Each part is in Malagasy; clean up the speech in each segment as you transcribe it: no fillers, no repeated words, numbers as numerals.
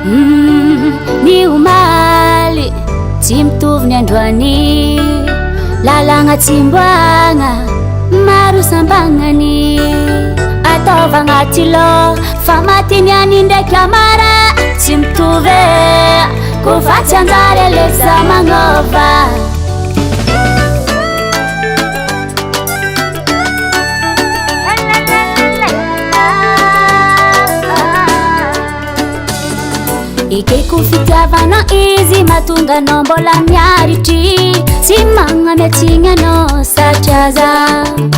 Ny omaly tsy mitovy ny androany, lalagna tsimboagna maro sambagnany. Ataovagna tilo fa matiniany ndraiky amara tsy mitovy, kofa tsy anjary alefa magnova. Ikeko fitiavana izy mahatonga anao mbola miaritry, sy magnametsigna anao satria za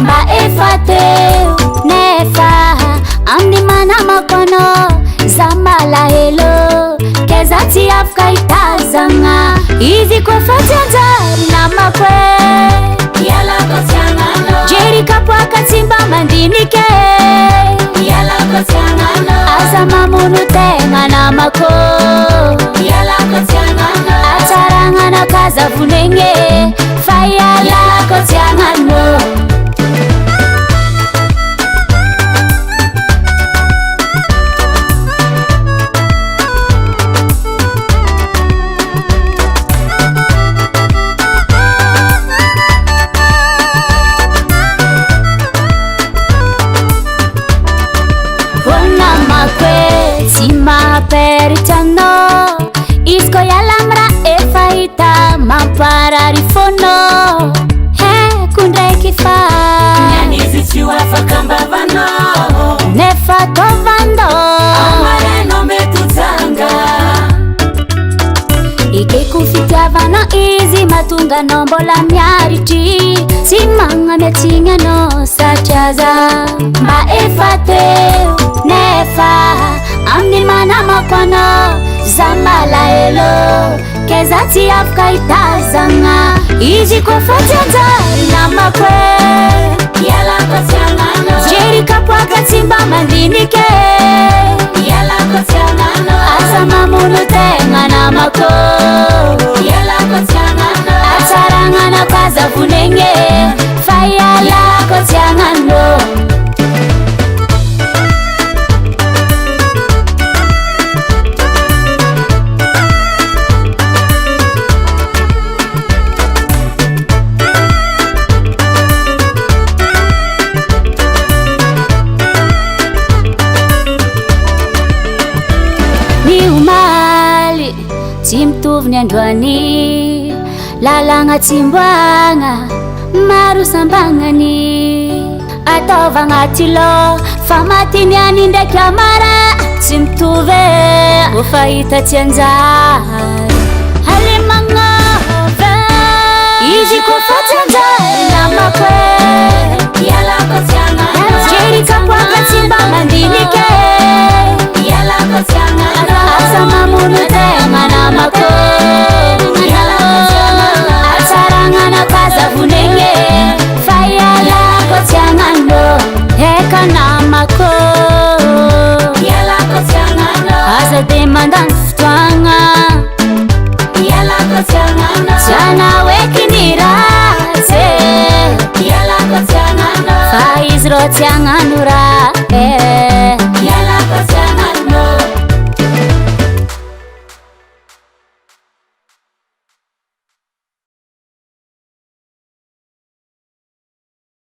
mba efa teo nefa amin'ny manamako anao za malahelo, ke za tsy afaka hitazagna izy kofa tsy anjary namako ialako tsy agnano, jery kapoaka tsy mba mandinike ialako tsy agnano, aza mamono tegna namako ialako tsy agnano, atsaragnana kazavonegny fa ialako tsy agnano. Tsy mahaperitranao izy ko ialamra efa hita mamparary fono, heko ndraiky fa nianizy tsy ho afaka ambavanao, nefa tovanao amarenao mety janga. Ikeko fitiavana izy mahatonga anao mbola miaritry, sy magnametsigna anao satria za mba efa teo nefa amin'ny manamako anao za malahelo, ke za tsy afaka hitazagna izy kofa tsy anjary namako Ialako tsy agnano, jery kapoaka tsy mba mandinike ialako tsy agnano, aza mamono tegna namako ialako tsy agnano, atsaragnana kazavonegny fa ialako tsy agnano. Ny omaly tsy mitovy ny androany, lalagna tsimboagna maro sambagnany. Ataovagna tilo fa matiniany ndraiky amara tsy mitovy, kofa hita tsy anjary ale magnova izy kofa tsy anjary namako ialako tsy agnano, jery kapoaka tsy mba mandinike ialako tsy agnano, aza mamono tegna namako ialako tsy agnano, atsaragnana kazavonegny fa ialako tsy agnano. Eka namako ialako tsy agnano, aza de mandany fotoagna ialako tsy agnano, tsy anao eky ny ratsy ialako tsy agnano, fa izy ro tsy agnano raha